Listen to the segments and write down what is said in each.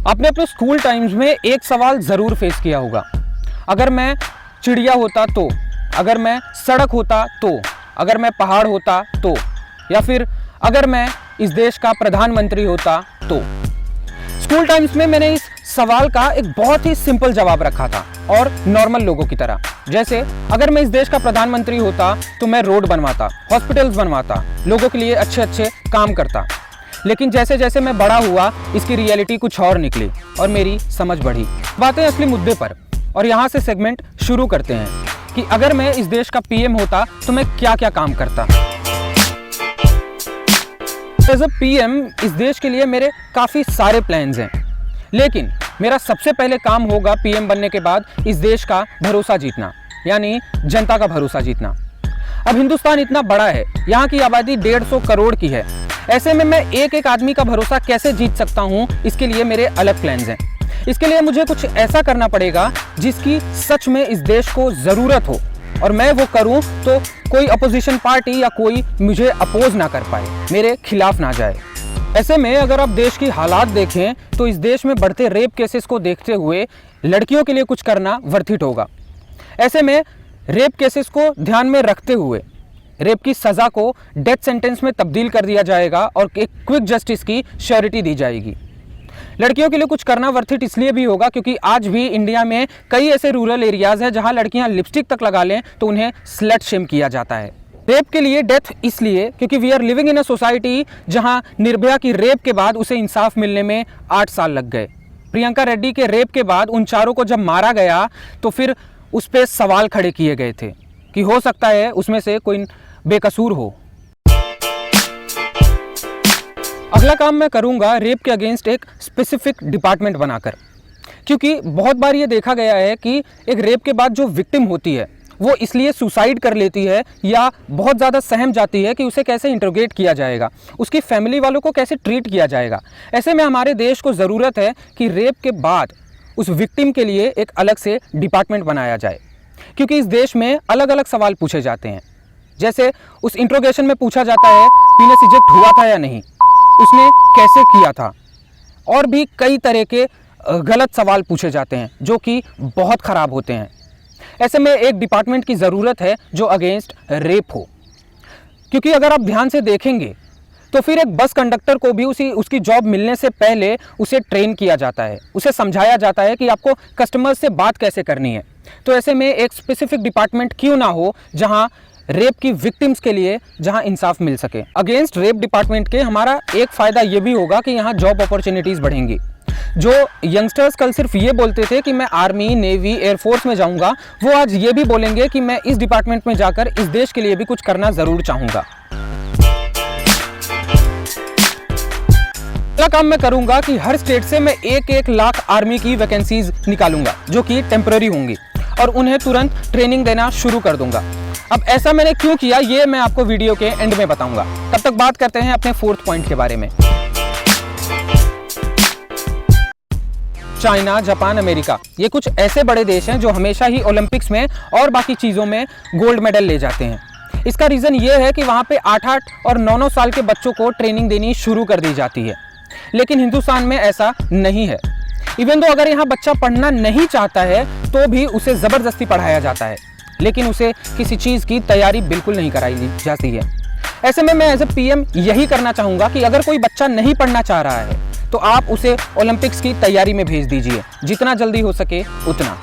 आपने अपने school times में एक सवाल ज़रूर फेस किया होगा, अगर मैं चिड़िया होता तो, अगर मैं सड़क होता तो, अगर मैं पहाड़ होता तो, या फिर अगर मैं इस देश का प्रधानमंत्री होता तो। स्कूल टाइम्स में मैंने इस सवाल का एक बहुत ही सिंपल जवाब रखा था और नॉर्मल लोगों की तरह, जैसे अगर मैं इस देश का प्रधानमंत्री होता तो मैं रोड बनवाता, हॉस्पिटल्स बनवाता, लोगों के लिए अच्छे अच्छे काम करता। लेकिन जैसे जैसे मैं बड़ा हुआ इसकी रियलिटी कुछ और निकली और मेरी समझ बढ़ी। बातें असली मुद्दे पर, और यहाँ से सेगमेंट शुरू करते हैं कि अगर मैं इस देश का पीएम होता तो मैं क्या क्या काम करता। एज अ पीएम इस देश के लिए मेरे काफ़ी सारे प्लान्स हैं, लेकिन मेरा सबसे पहले काम होगा पीएम बनने के बाद इस देश का भरोसा जीतना, यानी जनता का भरोसा जीतना। अब हिंदुस्तान इतना बड़ा है, यहाँ की आबादी 150 करोड़ की है। ऐसे में मैं एक एक आदमी का भरोसा कैसे जीत सकता हूँ, इसके लिए मेरे अलग प्लान्स हैं। इसके लिए मुझे कुछ ऐसा करना पड़ेगा जिसकी सच में इस देश को ज़रूरत हो, और मैं वो करूँ तो कोई अपोजिशन पार्टी या कोई मुझे अपोज ना कर पाए, मेरे खिलाफ ना जाए। ऐसे में अगर आप देश की हालात देखें तो इस देश में बढ़ते रेप केसेस को देखते हुए लड़कियों के लिए कुछ करना वर्थ इट होगा। ऐसे में रेप केसेस को ध्यान में रखते हुए रेप की सज़ा को डेथ सेंटेंस में तब्दील कर दिया जाएगा और एक क्विक जस्टिस की श्योरिटी दी जाएगी। लड़कियों के लिए कुछ करना वर्थ इट इसलिए भी होगा क्योंकि आज भी इंडिया में कई ऐसे रूरल एरियाज़ हैं जहां लड़कियां लिपस्टिक तक लगा लें तो उन्हें स्लट शेम किया जाता है। रेप के लिए डेथ इसलिए क्योंकि we are living in a society जहां निर्भया की रेप के बाद उसे इंसाफ मिलने में 8 साल लग गए। प्रियंका रेड्डी के रेप के बाद उन चारों को जब मारा गया तो फिर उस पर सवाल खड़े किए गए थे कि हो सकता है उसमें से कोई बेकसूर हो। अगला काम मैं करूंगा रेप के अगेंस्ट एक स्पेसिफिक डिपार्टमेंट बनाकर, क्योंकि बहुत बार ये देखा गया है कि एक रेप के बाद जो विक्टिम होती है वो इसलिए सुसाइड कर लेती है या बहुत ज़्यादा सहम जाती है कि उसे कैसे इंटरोगेट किया जाएगा, उसकी फैमिली वालों को कैसे ट्रीट किया जाएगा। ऐसे में हमारे देश को ज़रूरत है कि रेप के बाद उस विक्टिम के लिए एक अलग से डिपार्टमेंट बनाया जाए, क्योंकि इस देश में अलग अलग सवाल पूछे जाते हैं। जैसे उस इंट्रोगेशन में पूछा जाता है पीनस इजेक्ट हुआ था या नहीं, उसने कैसे किया था, और भी कई तरह के गलत सवाल पूछे जाते हैं जो कि बहुत ख़राब होते हैं। ऐसे में एक डिपार्टमेंट की ज़रूरत है जो अगेंस्ट रेप हो, क्योंकि अगर आप ध्यान से देखेंगे तो फिर एक बस कंडक्टर को भी उसकी जॉब मिलने से पहले उसे ट्रेन किया जाता है, उसे समझाया जाता है कि आपको कस्टमर से बात कैसे करनी है। तो ऐसे में एक स्पेसिफिक डिपार्टमेंट क्यों ना हो जहां रेप की विक्टिम्स के लिए जहां इंसाफ मिल सके। अगेंस्ट रेप डिपार्टमेंट के हमारा एक फ़ायदा ये भी होगा कि यहाँ जॉब अपॉर्चुनिटीज़ बढ़ेंगी। जो यंगस्टर्स कल सिर्फ ये बोलते थे कि मैं आर्मी, नेवी, एयरफोर्स में जाऊंगा, वो आज ये भी बोलेंगे कि मैं इस डिपार्टमेंट में जाकर इस देश के लिए भी कुछ करना ज़रूर चाहूँगा। अगला काम मैं करूंगा कि हर स्टेट से मैं 1-1 लाख आर्मी की वैकेंसीज निकालूंगा जो कि टेम्पररी होंगी, और उन्हें तुरंत ट्रेनिंग देना शुरू कर दूंगा। अब ऐसा मैंने क्यों किया ये मैं आपको वीडियो के एंड में बताऊंगा। तब तक बात करते हैं अपने 4th पॉइंट के बारे में। चाइना, जापान, अमेरिका, ये कुछ ऐसे बड़े देश हैं जो हमेशा ही ओलंपिक्स में और बाकी चीज़ों में गोल्ड मेडल ले जाते हैं। इसका रीज़न ये है कि वहाँ पे 8-8 और 9-9 साल के बच्चों को ट्रेनिंग देनी शुरू कर दी जाती है, लेकिन हिंदुस्तान में ऐसा नहीं है। इवन तो अगर यहाँ बच्चा पढ़ना नहीं चाहता है तो भी उसे ज़बरदस्ती पढ़ाया जाता है, लेकिन उसे किसी चीज़ की तैयारी बिल्कुल नहीं कराई जाती है। ऐसे में मैं एज ए पीएम यही करना चाहूँगा कि अगर कोई बच्चा नहीं पढ़ना चाह रहा है तो आप उसे ओलंपिक्स की तैयारी में भेज दीजिए, जितना जल्दी हो सके उतना।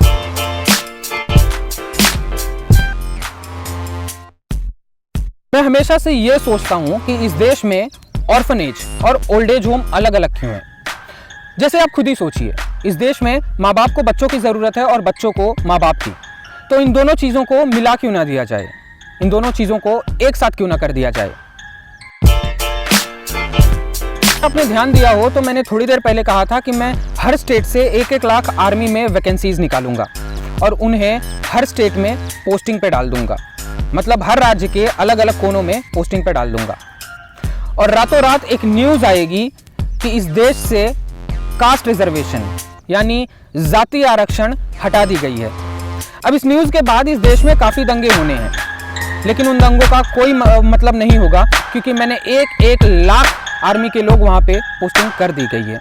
मैं हमेशा से ये सोचता हूँ कि इस देश में ऑर्फनेज और ओल्ड एज होम अलग अलग क्यों हैं। जैसे आप खुद ही सोचिए, इस देश में माँ बाप को बच्चों की ज़रूरत है और बच्चों को माँ बाप की, तो इन दोनों चीज़ों को मिला क्यों ना दिया जाए, इन दोनों चीज़ों को एक साथ क्यों ना कर दिया जाए। आपने ध्यान दिया हो तो मैंने थोड़ी देर पहले कहा था कि मैं हर स्टेट से 1-1 लाख आर्मी में वैकेंसीज निकालूंगा और उन्हें हर स्टेट में पोस्टिंग पे डाल दूंगा, मतलब हर राज्य के अलग अलग कोनों में पोस्टिंग पे डाल दूंगा। और रातों रात एक न्यूज़ आएगी कि इस देश से कास्ट रिजर्वेशन यानी जाति आरक्षण हटा दी गई है। अब इस न्यूज़ के बाद इस देश में काफ़ी दंगे होने हैं, लेकिन उन दंगों का कोई मतलब नहीं होगा क्योंकि मैंने 1-1 लाख आर्मी के लोग वहाँ पे पोस्टिंग कर दी गई है।